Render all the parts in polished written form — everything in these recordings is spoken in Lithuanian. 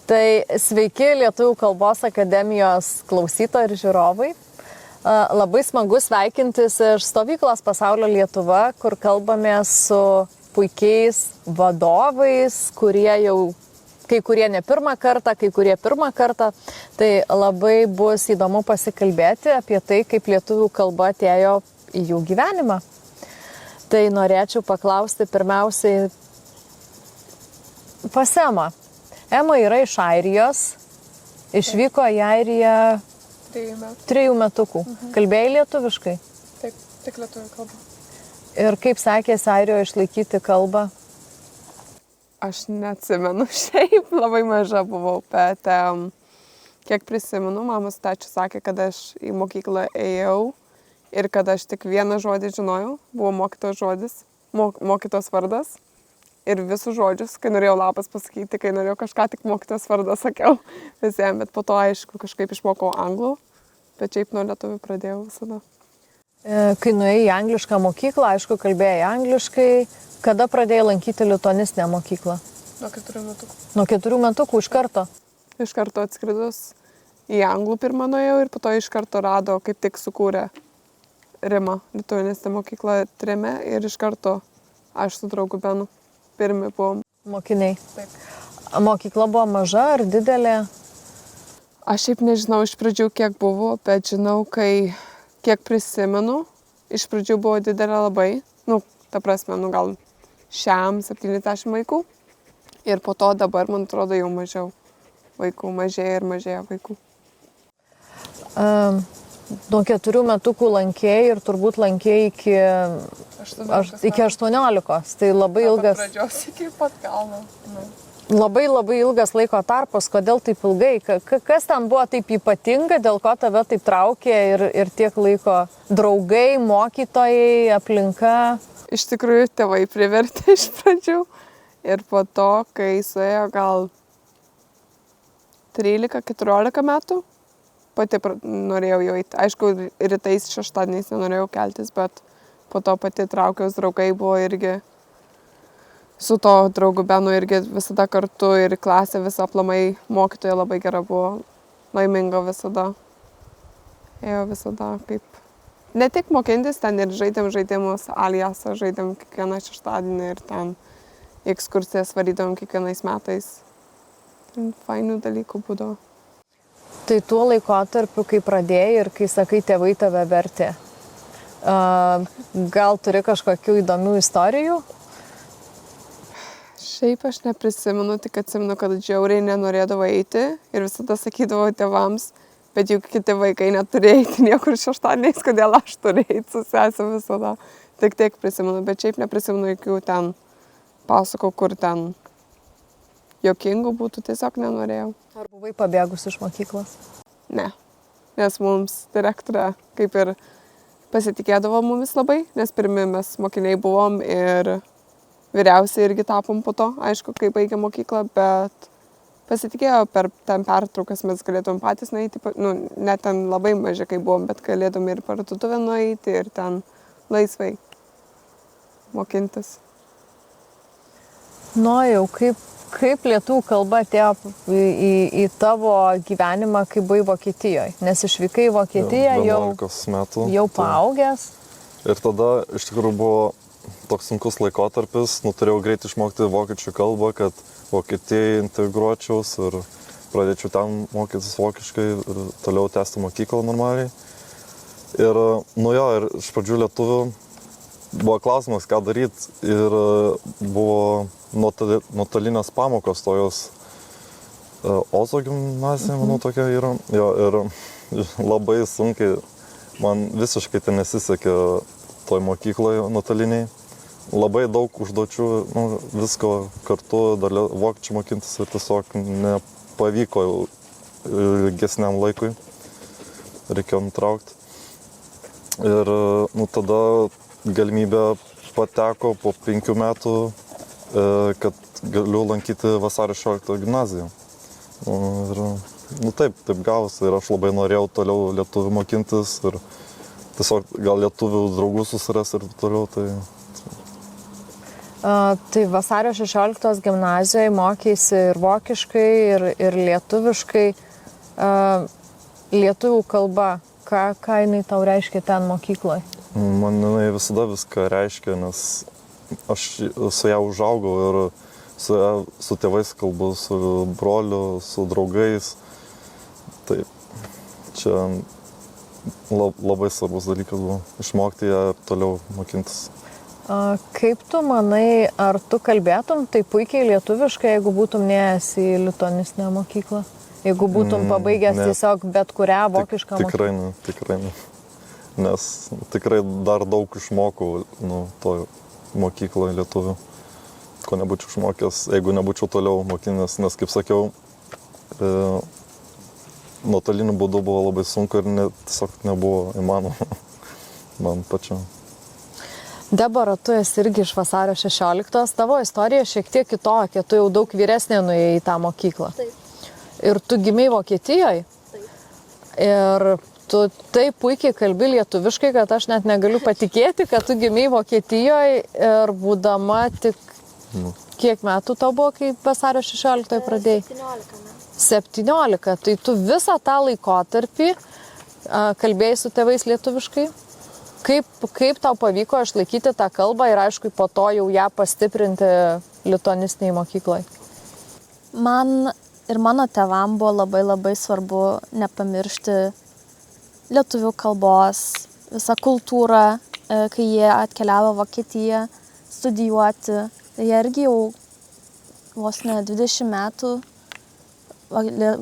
Tai sveiki Lietuvių kalbos akademijos klausytojai ir žiūrovai. Labai smagu sveikintis iš stovyklos Pasaulio Lietuva, kur kalbame su puikiais vadovais, kurie jau kai kurie ne pirmą kartą, kai kurie pirmą kartą. Tai labai bus įdomu pasikalbėti apie tai, kaip lietuvių kalba atėjo į jų gyvenimą. Tai norėčiau paklausti pirmiausiai pas Emą. Ema yra iš Airijos, išvyko į Airiją 3 metukų. Kalbėjai lietuviškai? Taip, tik lietuvių kalba. Ir kaip sekėsi Airijoje išlaikyti kalbą? Aš neatsimenu, šiaip labai maža buvau, bet kiek prisimenu, mamos tėčius sakė, kad aš į mokyklą ėjau ir kad aš tik vieną žodį žinojau, buvo mokytos žodis, mokytos vardas ir visus žodžius, kai norėjau labas pasakyti, kai norėjau kažką, tik mokytos vardą sakiau visiems, bet po to aišku kažkaip išmokau anglų, bet šiaip nuo lietuvių pradėjau visada. Kai nuėjai į anglišką mokyklą, aišku, kalbėjai angliškai. Kada pradėjai lankyti lituanistinę mokyklą? Nuo 4 metukų. Nuo 4 metukų iš karto? Iš karto atskridus į anglų pirmą nuėjau ir po to iš karto rado, kaip tik sukūrė Rima, lituanistinę mokyklą Trime ir iš karto aš su draugu Benu pirmi buvom. Mokiniai? Taip. Mokykla buvo maža ar didelė? Aš šiaip nežinau iš pradžių, kiek buvo, bet žinau, kiek prisimenu, iš pradžių buvo didelė labai, ta prasme, gal 70 vaikų ir po to dabar, man atrodo, jau mažiau vaikų, mažėja ir mažėja vaikų. Nuo 4 metukų lankėjai ir turbūt lankėjai iki 18, tai labai ilgas. Pradžios iki pat kalno. Labai ilgas laiko tarpas, kodėl taip ilgai? Kas ten buvo taip ypatinga, dėl ko tave taip traukė ir tiek laiko? Draugai, mokytojai, aplinka? Iš tikrųjų, tėvai privertė iš pradžių ir po to, kai suėjo gal 13-14 metų, pati norėjau jau eiti. Aišku, rytais šeštadieniais nenorėjau keltis, bet po to pati traukiaus draugai buvo irgi su to draugu Benu irgi visada kartu ir klasė visą aplamai mokytoja labai gera buvo, laiminga visada. Ėjo visada kaip... Ne tik mokintis, ten ir žaidėm žaidimus, aliasą žaidėm kiekvieną šeštadienį ir ten ekskursijas varydom kiekvienais metais. Ten fainų dalykų būdavo. Tai tuo laikotarpiu, kai pradėjai ir kai sakai, tėvai tave vertė, gal turi kažkokių įdomių istorijų? Šiaip aš neprisimenu, tik atsimenu, kad žiauriai nenorėdavo eiti ir visada sakydavo tėvams, bet juk kiti vaikai neturėjo eiti niekur šeštadieniais, kodėl aš turėjau eiti su sese visada. Tik prisimenu, bet šiaip neprisimenu jokių ten pasakų, kur ten jokingų būtų, tiesiog nenorėjau. Ar buvai pabėgus iš mokyklos? Ne, nes mums direktorė kaip ir pasitikėdavo mumis labai, nes pirmi mes mokiniai buvom ir vyriausiai irgi tapom po to, aišku, kai baigė mokyklą, bet pasitikėjo per ten pertraukas, mes galėtum patys nueiti, ne ten labai mažai, kai buvom, bet galėtum ir parduotuvę nueiti ir ten laisvai mokintis. Jau kaip lietuvių kalba atėjo į tavo gyvenimą, kai buvai Vokietijoje? Nes išvykai į Vokietiją jau paaugęs. Ir tada iš tikrųjų buvo toks sunkus laikotarpis, turėjau greit išmokti vokiečių kalbą, kad Vokietijai integruočiaus ir pradėčiau ten mokytis vokiškai ir toliau tęsti mokyklą normaliai. Ir ir iš pradžių lietuvių buvo klausimas, ką daryti ir buvo nuotolinės pamokos tojos Ozo gimnazija, manau, tokia yra. Ir labai sunkiai, man visiškai ten nesisekė toj mokykloje nuotoliniai. Labai daug užduočių, visko kartu, vokiečių mokintis ir tiesiog nepavyko ilgesniam laikui, reikėjo nutraukti. Ir tada galimybė pateko po 5 metų, kad galiu lankyti Vasario 16 gimnaziją. Ir taip gavosi ir aš labai norėjau toliau lietuvių mokintis ir tiesiog gal lietuvių draugų susiras ir toliau. Tai vasario 16 gimnazijoje mokėsi ir vokiškai, ir lietuviškai. Lietuvių kalba, ką jinai tau reiškia ten mokykloje? Man jinai visada viską reiškia, nes aš su ją užaugau ir su tėvais kalbu, su broliu, su draugais. Tai čia labai svarbus dalykas buvo išmokti ją ir toliau mokintis. Kaip tu manai, ar tu kalbėtum tai puikiai lietuviškai, jeigu būtum neėjęs į lituanistinę mokyklą? Jeigu būtum pabaigęs tiesiog bet kurią vokišką mokyklą? Tikrai ne. Nes tikrai dar daug išmokau to mokykloje lietuvių, ko nebūčiau išmokęs, jeigu nebūčiau toliau mokinęs, nes, kaip sakiau, nuotoliniu būdu buvo labai sunku ir tiesiog nebuvo įmanoma man pačiam. Debora, tu esi irgi iš vasario 16, tavo istorija šiek tiek kitokia, tu jau daug vyresnė nuėjai į tą mokyklą. Taip. Ir tu gimei Vokietijoje. Taip. Ir tu taip puikiai kalbi lietuviškai, kad aš net negaliu patikėti, kad tu gimei Vokietijoje ir būdama tik... Kiek metų tau buvo, kai vasario 16 pradėjai? 17 metų. 17. Tai tu visą tą laikotarpį kalbėjai su tėvais lietuviškai? Kaip tau pavyko išlaikyti tą kalbą ir aišku, po to jau ją pastiprinti lituanistiniai mokyklai? Man ir mano tėvam buvo labai svarbu nepamiršti lietuvių kalbos, visą kultūrą, kai jie atkeliavo Vokietiją studijuoti. Jie irgi jau vos ne 20 metų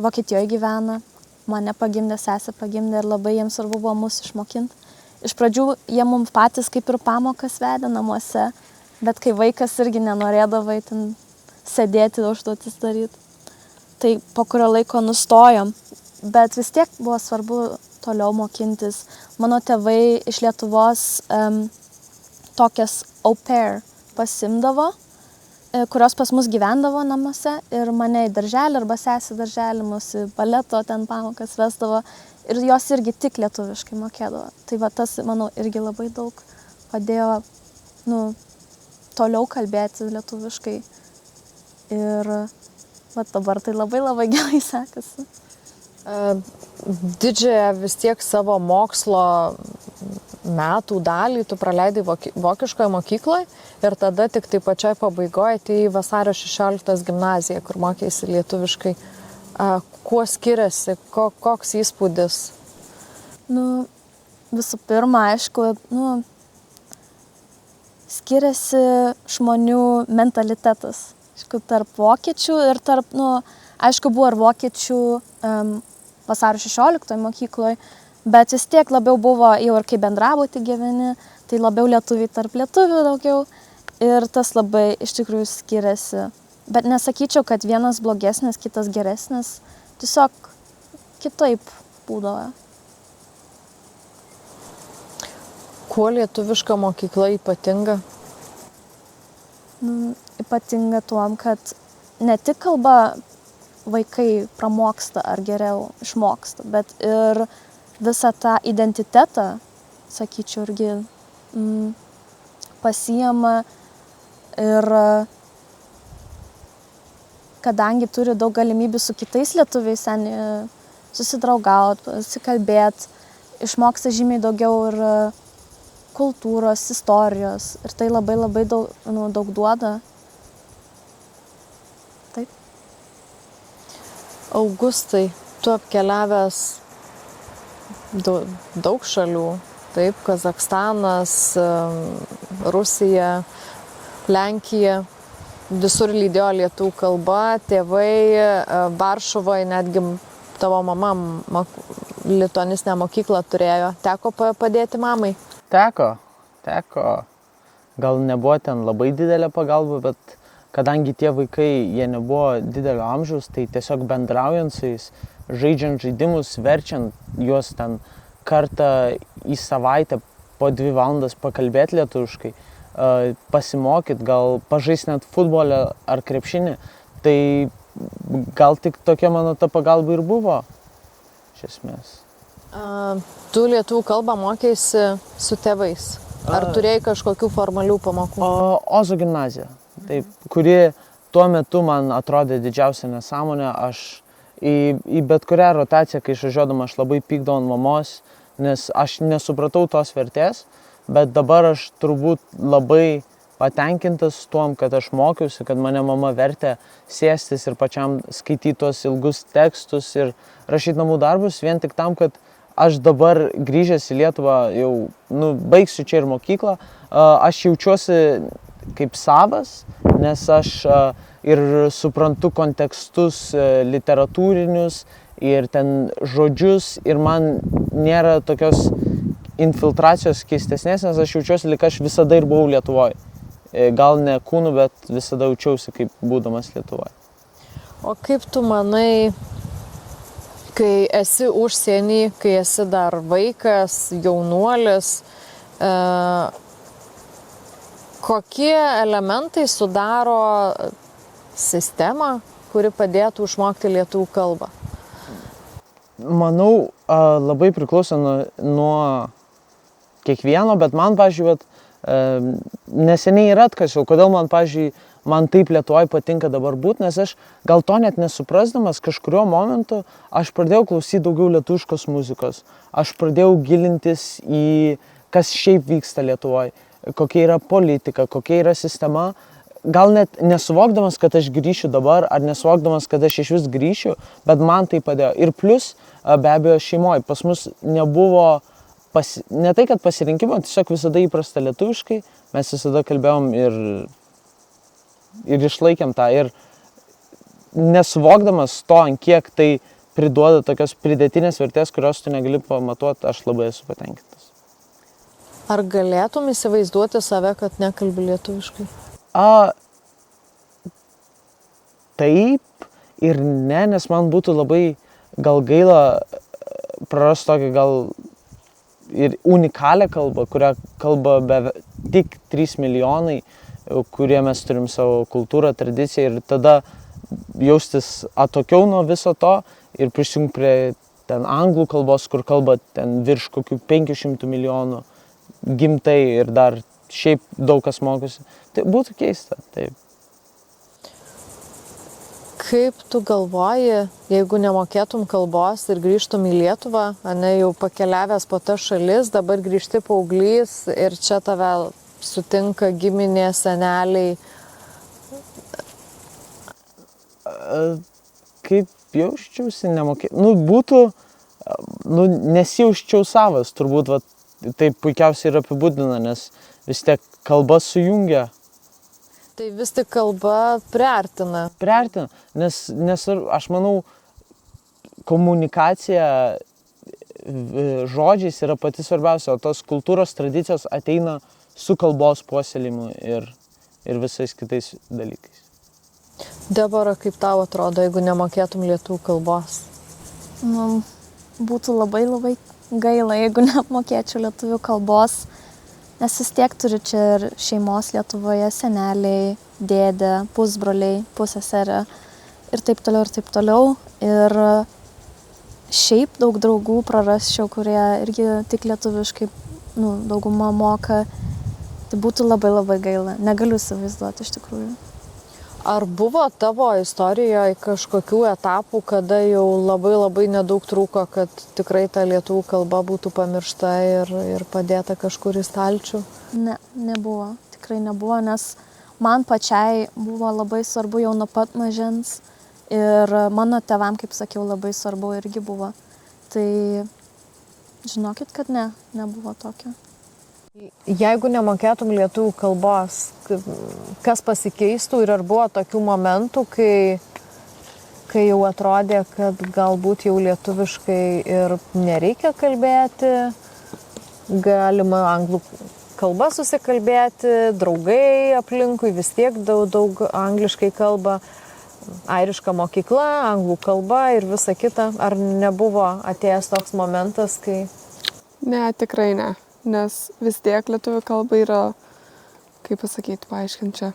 Vokietijoje gyvena. Mane pagimdė, sesę pagimdė ir labai jiems svarbu buvo mus išmokinti. Iš pradžių jie mums patys kaip ir pamokas vedė namuose, bet kai vaikas irgi nenorėdavo ten sėdėti, užduotis daryti. Tai po kurio laiko nustojom, bet vis tiek buvo svarbu toliau mokintis. Mano tėvai iš Lietuvos tokias au pair pasimdavo, kurios pas mus gyvendavo namuose ir mane į darželį arba sesį darželį, mus į baleto ten pamokas vesdavo. Ir jos irgi tik lietuviškai mokėdavo. Tai va tas, manau, irgi labai daug padėjo toliau kalbėti lietuviškai. Ir va dabar tai labai gerai sekasi. Didžiąją vis tiek savo mokslo metų dalį tu praleidai vokiškoje mokykloje ir tada tik tai pačioj pabaigoje tai vasario 16 gimnaziją, kur mokėsi lietuviškai. Kuo skiriasi, koks įspūdis? Visų pirma, aišku, skiriasi žmonių mentalitetas. Aišku, tarp vokiečių ir tarp, aišku, buvo ir vokiečių vasario 16 mokykloje, bet vis tiek labiau buvo jau ir kai bendrabuty gyveni, tai labiau lietuviai tarp lietuvių daugiau ir tas labai iš tikrųjų skiriasi. Bet nesakyčiau, kad vienas blogesnis, kitas geresnis. Tiesiog kitaip būdavo. Kuo lietuviška mokykla ypatinga? Ypatinga tuom, kad ne tik kalba vaikai pramoksta ar geriau išmoksta, bet ir visą tą identitetą, sakyčiau, irgi pasiima ir kadangi turi daug galimybių su kitais lietuviais susidraugauti, pasikalbėti, išmoksta žymiai daugiau ir kultūros, istorijos ir tai labai daug duoda. Taip. Augustai, tu apkeliavęs daug šalių, taip, Kazachstanas, Rusija, Lenkija. Visur lydėjo lietuvių kalba, tėvai, Varšuvoje netgi tavo mama lituanistinę mokyklą turėjo. Teko padėti mamai? Teko. Gal nebuvo ten labai didelė pagalba, bet kadangi tie vaikai, jie nebuvo didelio amžiaus, tai tiesiog bendraujant su jais, žaidžiant žaidimus, verčiant juos ten kartą į savaitę po 2 valandas pakalbėti lietuviškai, pasimokyt, gal pažaisti net futbolą ar krepšinį, tai gal tik tokia mano ta pagalba ir buvo, iš esmės. Tu lietuvių kalbą mokėsi su tėvais. Ar turėjai kažkokių formalių pamokų? Ozo gimnazija, taip, kuri tuo metu man atrodė didžiausia nesąmonė. Aš į bet kurią rotaciją, kai išvažiuodama, aš labai pykdavau ant mamos, nes aš nesupratau tos vertės, bet dabar aš turbūt labai patenkintas tuom, kad aš mokiausi, kad mane mama vertė sėstis ir pačiam skaityti tuos ilgus tekstus ir rašyti namų darbus vien tik tam, kad aš dabar grįžęs į Lietuvą jau baigsiu čia ir mokyklą, aš jaučiuosi kaip savas, nes aš ir suprantu kontekstus literatūrinius ir ten žodžius ir man nėra tokios infiltracijos keistesnės, nes aš jaučiuosi, lyg aš visada ir buvau Lietuvoje. Gal ne kūnu, bet visada jaučiausi kaip būdamas Lietuvoje. O kaip tu manai, kai esi užsienį, kai esi dar vaikas, jaunuolis, kokie elementai sudaro sistemą, kuri padėtų išmokti lietuvių kalbą? Manau, labai priklauso nuo kiekvieno, bet man, pavyzdžiui, neseniai ir atkasiau, kodėl man, pavyzdžiui, man taip Lietuvoje patinka dabar būti, nes aš gal to net nesuprasdamas kažkurio momentu, aš pradėjau klausyti daugiau lietuviškos muzikos, aš pradėjau gilintis į kas šiaip vyksta Lietuvoje, kokia yra politika, kokia yra sistema, gal net nesuvokdamas, kad aš grįšiu dabar, ar nesuvokdamas, kad aš iš vis grįšiu, bet man tai padėjo. Ir plus, be abejo, šeimoje pas mus nebuvo ne tai, kad pasirinkimo, tiesiog visada įprasta lietuviškai, mes visada kalbėjom ir išlaikėm tą. Ir nesuvokdamas to, ant kiek tai priduoda tokios pridėtinės vertės, kurios tu negali pamatuoti, aš labai esu patenkintas. Ar galėtum įsivaizduoti save, kad nekalbi lietuviškai? Taip ir ne, nes man būtų labai gal gaila prarasti tokį gal ir unikalią kalbą, kurią kalba tik 3 milijonai, kurie mes turim savo kultūrą, tradiciją ir tada jaustis atokiau nuo viso to ir prisijungti prie ten anglų kalbos, kur kalba ten virš kokių 500 milijonų gimtai ir dar šiaip daug kas mokosi. Tai būtų keista, taip. Kaip tu galvoji, jeigu nemokėtum kalbos ir grįžtum į Lietuvą, jau pakeliavęs po tas šalis, dabar grįžti paauglys ir čia tave sutinka giminė, seneliai? Kaip jausčiausi būtų, nesijausčiau savas, turbūt tai puikiausiai ir apibūdina, nes vis tiek kalba sujungia. Tai vis tik kalba priartina. Priartina, nes aš manau, komunikacija žodžiais yra pati svarbiausia, o tos kultūros tradicijos ateina su kalbos puoselėjimu ir visais kitais dalykais. Debora, kaip tau atrodo, jeigu nemokėtum lietuvių kalbos? Būtų labai labai gaila, jeigu nemokėčiau lietuvių kalbos. Nes vis tiek turiu čia ir šeimos Lietuvoje, seneliai, dėdė, pusbroliai, pusseserė ir taip toliau, ir taip toliau. Ir šiaip daug draugų prarasčiau, kurie irgi tik lietuviškai, dauguma moka. Tai būtų labai labai gaila. Negaliu įsivaizduoti iš tikrųjų. Ar buvo tavo istorijoje kažkokių etapų, kada jau labai labai nedaug trūko, kad tikrai ta lietuvių kalba būtų pamiršta ir padėta kažkur į stalčių? Ne, nebuvo. Tikrai nebuvo, nes man pačiai buvo labai svarbu jau nuo pat mažens ir mano tėvam, kaip sakiau, labai svarbu irgi buvo. Tai žinokit, kad nebuvo tokio. Jeigu nemokėtum lietuvių kalbos, kas pasikeistų ir ar buvo tokių momentų, kai jau atrodė, kad galbūt jau lietuviškai ir nereikia kalbėti, galima anglų kalba susikalbėti, draugai aplinkui vis tiek daug angliškai kalba, airiška mokykla, anglų kalba ir visa kita. Ar nebuvo atėjęs toks momentas, kai... Ne, tikrai ne. Nes vis tiek lietuvių kalba yra, kaip pasakyti, paaiškinti čia.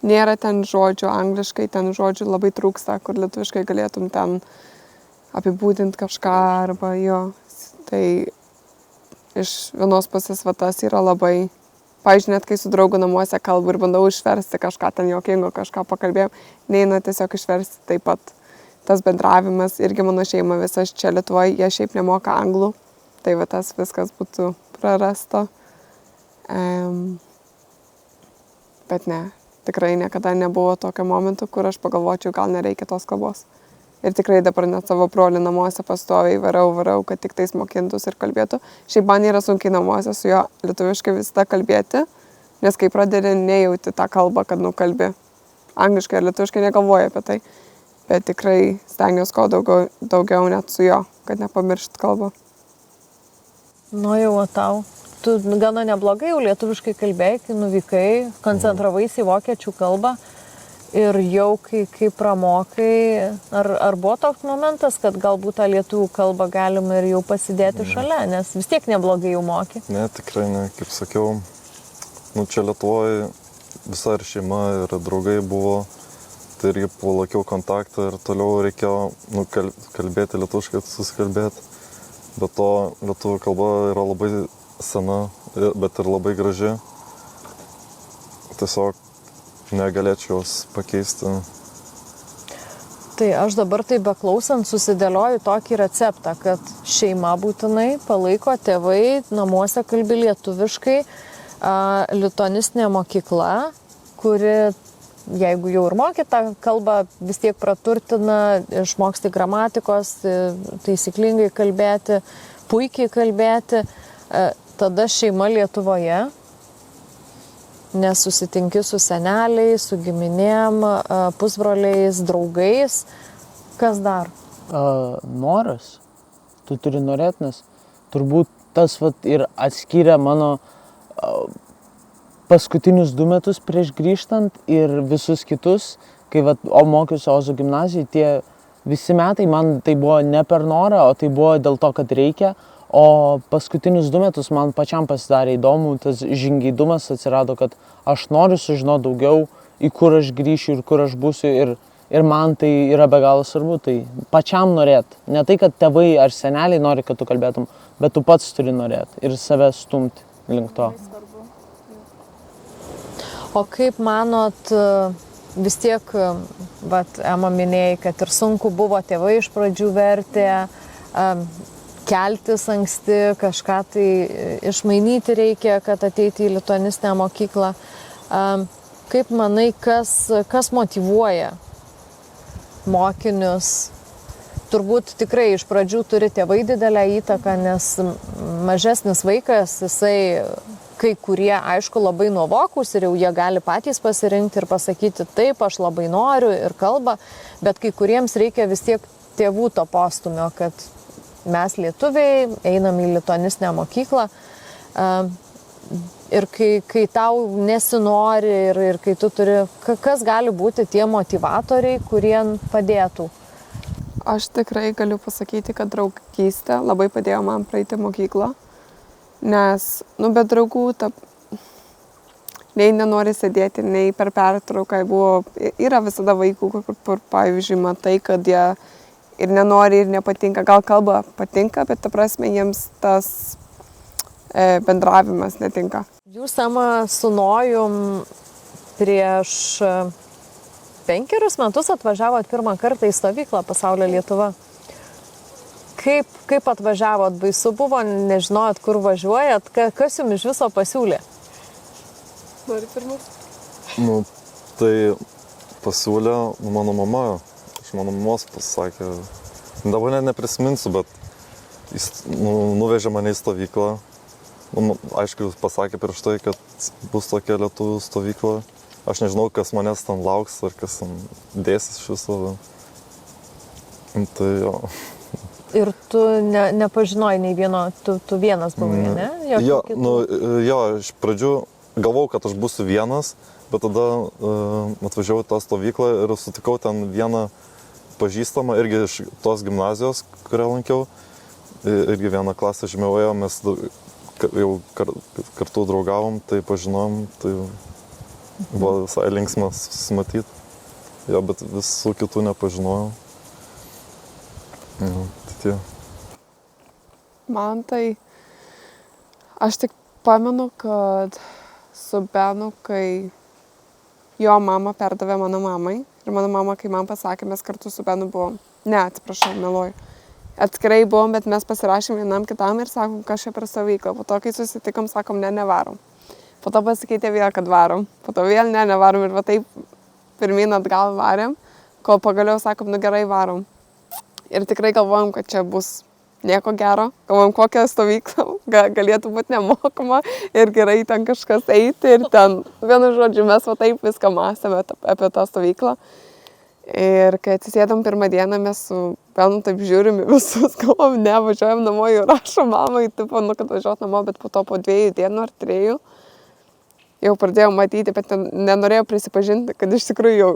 Nėra ten žodžių angliškai, ten žodžių labai trūksta, kur lietuviškai galėtum ten apibūdinti kažką arba jo. Tai iš vienos pusės va tas yra labai, pavyzdžiui, net kai su draugu namuose kalbu ir bandau išversti kažką ten juokingo, kažką pakalbėjom, neina tiesiog išversti taip pat. Tas bendravimas, irgi mano šeima visa čia Lietuvoje, jie šiaip nemoka anglų, tai va tas viskas būtų prarasta. Bet ne, tikrai niekada nebuvo tokio momento, kur aš pagalvočiau, gal nereikia tos kalbos. Ir tikrai dabar net savo brolį namuose pastoviai varau, kad tik tais mokintųsi ir kalbėtų. Šiaip man yra sunkiai namuose su juo lietuviškai visada kalbėti, nes kai pradedi nejauti tą kalbą, kad nukalbi angliškai ar lietuviškai, negalvoji apie tai. Bet tikrai stengiuosi ko daugiau net su juo, kad nepamiršt kalbą. Nu jau, o tau. Tu gana neblogai jau lietuviškai kalbėjai, kai nuvykai, koncentravaisi į vokiečių kalbą. Ir jau kai pramokai, ar buvo toks momentas, kad galbūt tą lietuvių kalbą galima ir jau pasidėti šalia, nes vis tiek neblogai jau moki? Ne, tikrai ne, kaip sakiau, čia Lietuvoje visa ir šeima, ir draugai buvo, tai irgi palaikiau kontaktą ir toliau reikėjo kalbėti lietuviškai, susikalbėti. Bet to lietuvių kalba yra labai sena, bet ir labai graži. Tiesiog negalėčiau jos pakeisti. Tai aš dabar tai beklausant susidėlioju tokį receptą, kad šeima būtinai palaiko, tėvai namuose kalbi lietuviškai, lituanistinė mokykla, kuri, jeigu jau ir moki tą kalbą, vis tiek praturtina, išmoksti gramatikos, taisyklingai kalbėti, puikiai kalbėti, tada šeima Lietuvoje. Nes susitinki su seneliais, su giminėm, pusbroliais, draugais. Kas dar? Noras. Tu turi norėti, nes turbūt tas ir atskyrė mano paskutinius 2 metus prieš grįžtant ir visus kitus, kai mokiausi Ozo gimnazijai, tie visi metai man tai buvo ne per norą, o tai buvo dėl to, kad reikia. O paskutinius 2 metus man pačiam pasidarė įdomu, tas žingeidumas atsirado, kad aš noriu sužinoti daugiau, į kur aš grįšiu ir kur aš būsiu. Ir man tai yra be galo svarbu, tai pačiam norėti. Ne tai, kad tėvai ar seneliai nori, kad tu kalbėtum, bet tu pats turi norėti ir save stumti link to. O kaip manot, vis tiek, Ema minėjai, kad ir sunku buvo, tėvai iš pradžių vertė, keltis anksti, kažką tai išmainyti reikia, kad ateiti į lituanistinę mokyklą. Kaip manai, kas motyvuoja mokinius? Turbūt tikrai iš pradžių turi tėvai didelę įtaką, nes mažesnis vaikas, jisai kai kurie, aišku, labai nuovokūs ir jau jie gali patys pasirinkti ir pasakyti taip, aš labai noriu ir kalba, bet kai kuriems reikia vis tiek tėvų to postumio, kad mes lietuviai einam į lituanistinę mokyklą ir kai tau nesinori ir kai tu turi, kas gali būti tie motyvatoriai, kurie padėtų? Aš tikrai galiu pasakyti, kad draugystė labai padėjo man praeiti mokyklą, nes, be draugų nei nenori sėdėti, nei per pertrauką yra visada vaikų, kur pavyzdžiui, matai, kad jie ir nenori, ir nepatinka. Gal kalba patinka, bet ta prasme jiems tas bendravimas netinka. Jūs, Ema, su Nojum prieš 5 metus atvažiavot pirmą kartą į stovyklą Pasaulio Lietuva. Kaip atvažiavot? Baisu buvo, nežinojot, kur važiuojat? Kas jums iš viso pasiūlė? Nori pirmas? Tai pasiūlė mano mama. Mano mamos pasakė, dabar net neprisiminsiu, bet jis nuvežė mane į stovyklą. Aišku, pasakė prieš tai, kad bus tokia lietuvių stovykla. Aš nežinau, kas manęs ten lauks, ar kas ten dėsis iš viso. Tai jo. Ir tu nepažinojai nei vieno, tu vienas buvai, ne? Jo, iš pradžių galvojau, kad aš būsiu vienas, bet tada atvažiavau į tą stovyklą ir sutikau ten vieną pažįstamą, irgi iš tos gimnazijos, kurią lankiau, irgi vieną klasę žemiau, mes jau kartu draugavom, tai pažinom, tai buvo visai linksmas susimatyti, bet visų kitų nepažinojau. Tai tie. Man tai Aš tik pamenu, kad su Benu, kai jo mama perdavė mano mamai ir mano mama, kai man pasakė, mes kartu su Benu buvom. Ne, atsiprašau, meluoju. Atskirai buvom, bet mes pasirašėm vienam kitam ir sakom, kas čia per stovyklą. Po to, kai susitikom, sakom, ne, nevarom. Po to pasikeitė vėl, kad varom. Po to vėl ne, nevarom ir va taip pirmyn atgal varėm, kol pagaliau sakom, nu gerai varom. Ir tikrai galvojom, kad čia bus nieko gero. Galvojom, kokią stovyklą galėtų būti nemokama ir gerai ten kažkas eiti. Ir ten, vienu žodžiu, mes va taip viską mąstėme apie tą stovyklą. Ir kai atsisėdom pirmą dieną, mes su Benu taip žiūrim į visus, galvom, ne, važiuojam namo, jau rašo mamai, tipo, nu, kad važiuot namo, bet po to po 2 dienų ar 3 jau pradėjau matyti, bet nenorėjau prisipažinti, kad iš tikrųjų jau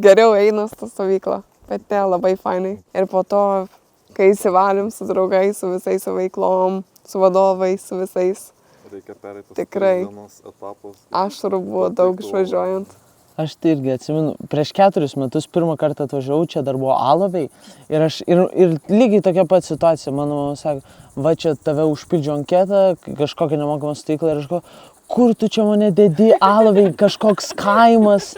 geriau eina su stovyklą, bet ne, labai fainai. Ir po to, kai įsivalėm su draugais, su visais su veiklom, su vadovais, su visais, Reikia pereiti tikrai dienos etapus. ašarų buvo daug išvažiuojant. Aš tai irgi atsimenu, prieš 4 metus pirmą kartą atvažiavau, čia dar buvo Alaviai ir lygiai tokia pat situacija, mano mama sako, va čia tave užpildžiu anketą, kažkokią nemokamą stovyklą ir aš galvoju, kur tu čia mane dedi, Alaviai, kažkoks kaimas,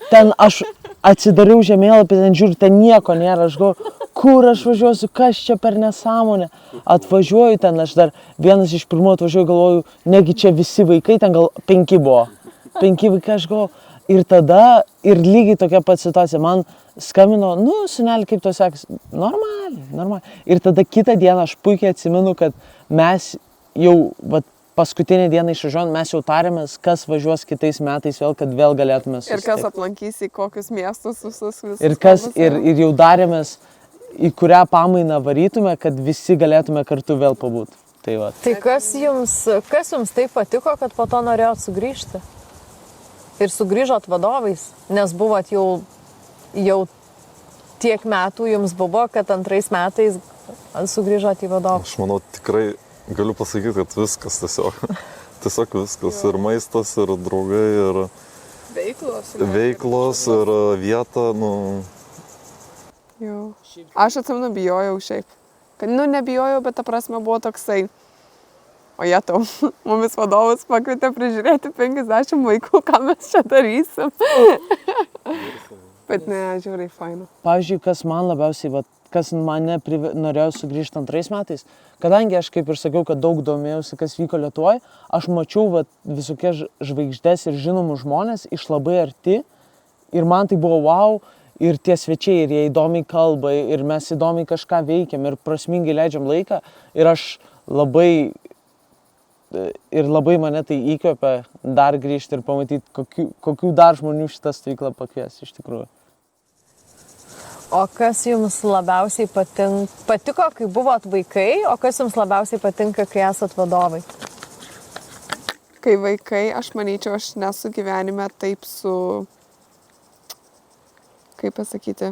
ten aš atsidariau žemėlapį, ten žiūriu, ten nieko nėra, aš galvoju, kur aš važiuosiu, kas čia per nesąmonę, atvažiuoju ten, aš dar vienas iš pirmų atvažiuoju, galvoju, negi čia visi vaikai, ten gal 5 buvo, 5 vaikai, aš galvoju. Ir tada, ir lygiai tokia pat situacija, man skambino, nu, sunelį, kaip to sekasi, normaliai. Ir tada kitą dieną aš puikiai atsimenu, kad mes jau, paskutinę dieną išvažiuojant, mes jau tarėmės, kas važiuos kitais metais vėl, kad vėl galėtume susitikti. Ir kas aplankys į kokius miestus visus. Ir jau darėmės, į kurią pamainą varytume, kad visi galėtume kartu vėl pabūti. Tai kas jums taip patiko, kad po to norėjot sugrįžti? Ir sugrįžot vadovais, nes buvot jau tiek metų jums buvo, kad 2 metais sugrįžot į vadovą. Aš manau, tikrai galiu pasakyti, kad viskas tiesiog viskas. Ir maistas, ir draugai, ir veiklos, ir vieta. Nu. Jo. Aš atsimenu, bijojau šiaip. Kad, nebijojau, bet ta prasme buvo toksai. O jie tau, mumis vadovas pakvietė prižiūrėti 50 vaikų, ką mes čia darysim. Bet ne, žiūrai, faina. Pavyzdžiui, kas man labiausiai, kas mane norėjo sugrįžti 2 metais, kadangi aš, kaip ir sakiau, kad daug domėjausi, kas vyko Lietuvoje, aš mačiau visokias žvaigždės ir žinomus žmonės iš labai arti ir man tai buvo wow, ir tie svečiai, ir jie įdomiai kalba, ir mes įdomiai kažką veikiam ir prasmingai leidžiam laiką ir aš labai mane tai įkvėpia dar grįžti ir pamatyti, kokių dar žmonių šitą stovyklą pakvies iš tikrųjų. O kas jums labiausiai patiko, kai buvot vaikai, o kas jums labiausiai patinka, kai esat vadovai? Kai vaikai, aš manyčiau, aš nesu gyvenime taip kaip pasakyti,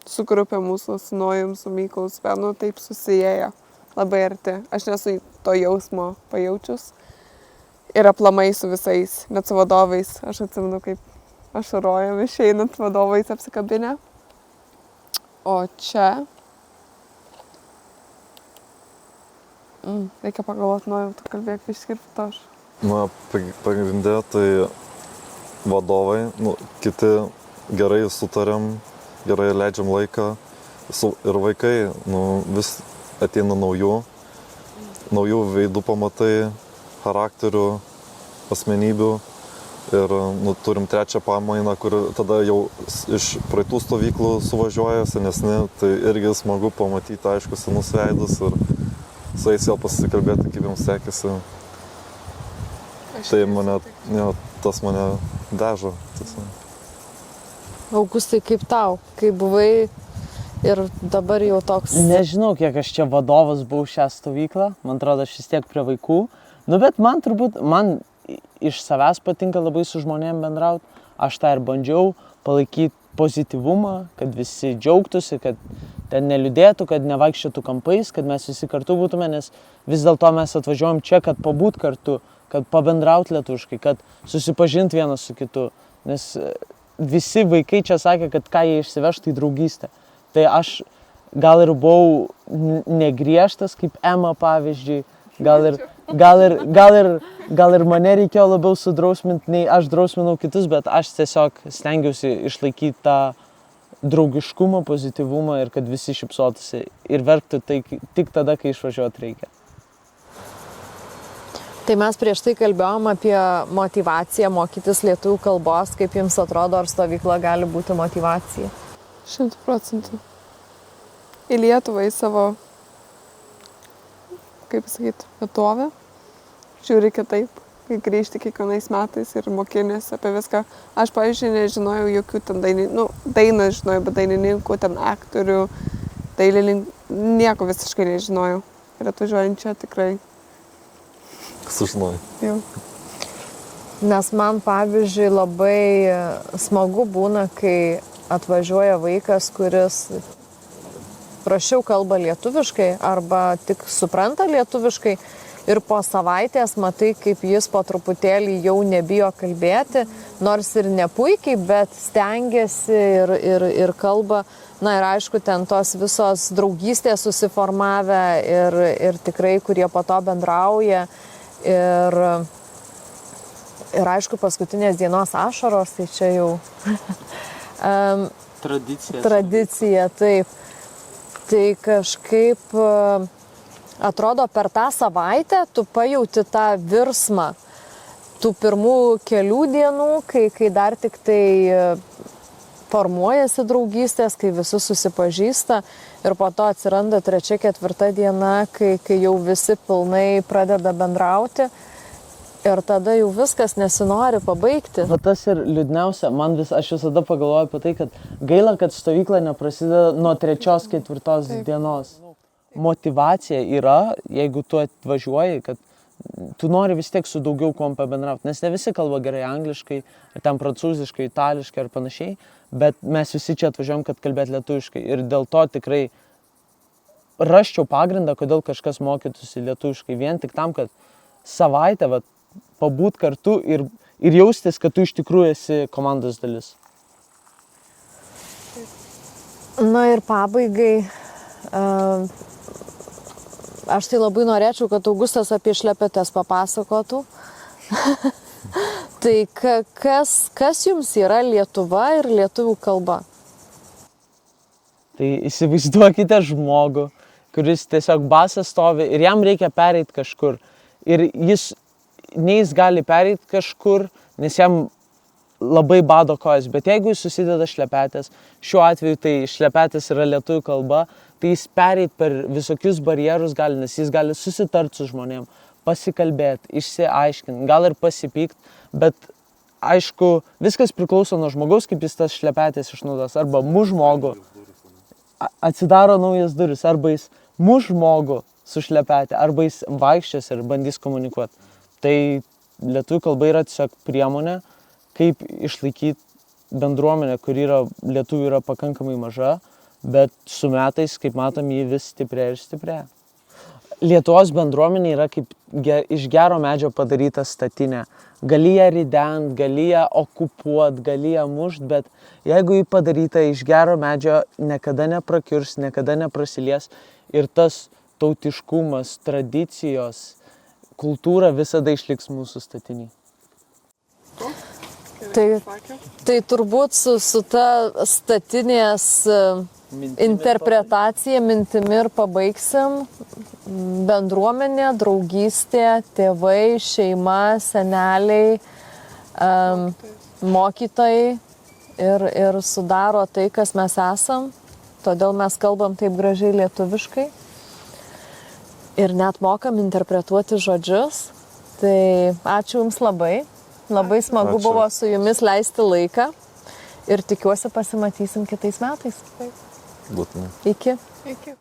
su grupė mūsų, su Nojum, su Mykolu, su Benu, taip susijėjo. Labai arti. Aš nesu to jausmo pajaučius. Ir aplamai su visais, net su vadovais. Aš atsimenu, kaip ašarojom išeinant vadovais apsikabinę. O čia... reikia pagalvoti, tu kalbėk, išskirti aš. Na, pagrindė, tai vadovai, kiti gerai sutarėm, gerai leidžiam laiką. Ir vaikai, vis ateina naujų veidų pamatai, charakterių, asmenybių ir turim 3 pamainą, kur tada jau iš praeitų stovyklų suvažiuoja senesni, tai irgi smagu pamatyti, aišku, senus veidus ir su jais vėl pasikalbėti, kaip jums sekėsi. Tai tas mane dežo. Augustai, kaip tau, kai buvai ir dabar jau toks... Nežinau, kiek aš čia vadovas buvau šią stovyklą, man atrodo, aš vis tiek prie vaikų. Bet man iš savęs patinka labai su žmonėm bendrauti. Aš tą ir bandžiau, palaikyti pozityvumą, kad visi džiaugtųsi, kad ten neliūdėtų, kad nevaikščiotų kampais, kad mes visi kartu būtume, nes vis dėlto mes atvažiuojam čia, kad pabūt kartu, kad pabendrauti lietuviškai, kad susipažinti vienas su kitu. Nes visi vaikai čia sakė, kad ką jie išsiveš, tai draugystė. Tai aš gal ir buvau negriežtas, kaip Ema pavyzdžiui, gal ir gal ir mane reikėjo labiau sudrausminti, nei aš drausminau kitus, bet aš tiesiog stengiausi išlaikyti tą draugiškumą, pozityvumą ir kad visi šypsotųsi ir verktų tai tik tada, kai išvažiuoti reikia. Tai mes prieš tai kalbėjom apie motivaciją mokytis lietuvių kalbos. Kaip jums atrodo, ar stovykla gali būti motivacija? 100%. Į Lietuvą, į savo, kaip pasakyti, vietovę. Žiūri kitaip, kai grįžti kiekvienais metais ir mokinės apie viską. Aš, pavyzdžiui, nežinojau jokių ten dainą žinojau, bet dainininkų, ten aktorių, dailininkų, nieko visiškai nežinojau. Ir atvažiuojant čia tikrai. Sužinojai. Jau. Nes man, pavyzdžiui, labai smagu būna, kai atvažiuoja vaikas, kuris prašiau kalba lietuviškai arba tik supranta lietuviškai ir po savaitės matai, kaip jis po truputėlį jau nebijo kalbėti, nors ir ne puikiai, bet stengiasi ir kalba. Na ir aišku, ten tos visos draugystės susiformavę ir tikrai, kurie po to bendrauja. Ir aišku, paskutinės dienos ašaros, tai čia jau tradicija, taip. Tai kažkaip atrodo, per tą savaitę tu pajauti tą virsmą tų pirmų kelių dienų, kai dar tik tai formuojasi draugystės, kai visi susipažįsta ir po to atsiranda 3-4 diena, kai jau visi pilnai pradeda bendrauti ir tada jau viskas nesinori pabaigti. Va tas ir liūdniausia, aš visada pagalvoju apie tai, kad gaila, kad stovykla neprasideda nuo 3-4 dienos. Motivacija yra, jeigu tu atvažiuoji, kad tu nori vis tiek su daugiau kuom pabendrauti, nes ne visi kalba gerai angliškai, ten prancūziškai, itališkai ar panašiai, bet mes visi čia atvažiuojam, kad kalbėti lietuviškai ir dėl to tikrai rasčiau pagrindą, kodėl kažkas mokytųsi lietuviškai, vien tik tam, kad savaitę pabūt kartu ir jaustis, kad tu iš tikrųjų esi komandos dalis. Na ir pabaigai, aš tai labai norėčiau, kad Augustas apie šlepetės papasakotų. Tai kas jums yra Lietuva ir lietuvių kalba? Tai įsivaizduokite žmogų, kuris tiesiog basas stovi ir jam reikia pereiti kažkur. Ir jis gali pereiti kažkur, nes jam labai bado kojas. Bet jeigu jis susideda šlepetės, šiuo atveju tai šlepetės yra lietuvių kalba, tai jis pereit per visokius barjerus gali, nes jis gali susitarti su žmonėm, pasikalbėti, išsiaiškinti, gal ir pasipykt, bet aišku, viskas priklauso nuo žmogaus, kaip jis tas šlepetės išnaudos. Arba muš žmogų, atsidaro naujas duris, arba jis muš žmogų su šlepetė, arba jis vaikščios ir bandys komunikuoti. Tai lietuvių kalba yra tiesiog priemonė, kaip išlaikyti bendruomenę, kur lietuvių yra pakankamai maža, bet su metais, kaip matom, jį vis stiprėja ir stiprėja. Lietuvos bendruomenė yra kaip iš gero medžio padaryta statinė. Gali ją rident, gali ją okupuot, gali ją mušt, bet jeigu jį padaryta iš gero medžio, niekada neprakiurs, niekada neprasilies ir tas tautiškumas, tradicijos, kultūra visada išliks mūsų statinį. Tai turbūt su ta statinės interpretacija, mintimi ir pabaigsim. Bendruomenė, draugystė, tėvai, šeima, seneliai, mokytojai ir sudaro tai, kas mes esam. Todėl mes kalbam taip gražiai lietuviškai ir net mokam interpretuoti žodžius. Tai ačiū Jums labai. Labai smagu buvo su Jumis leisti laiką ir tikiuosi pasimatysim kitais metais. Būtinai. Iki. Iki.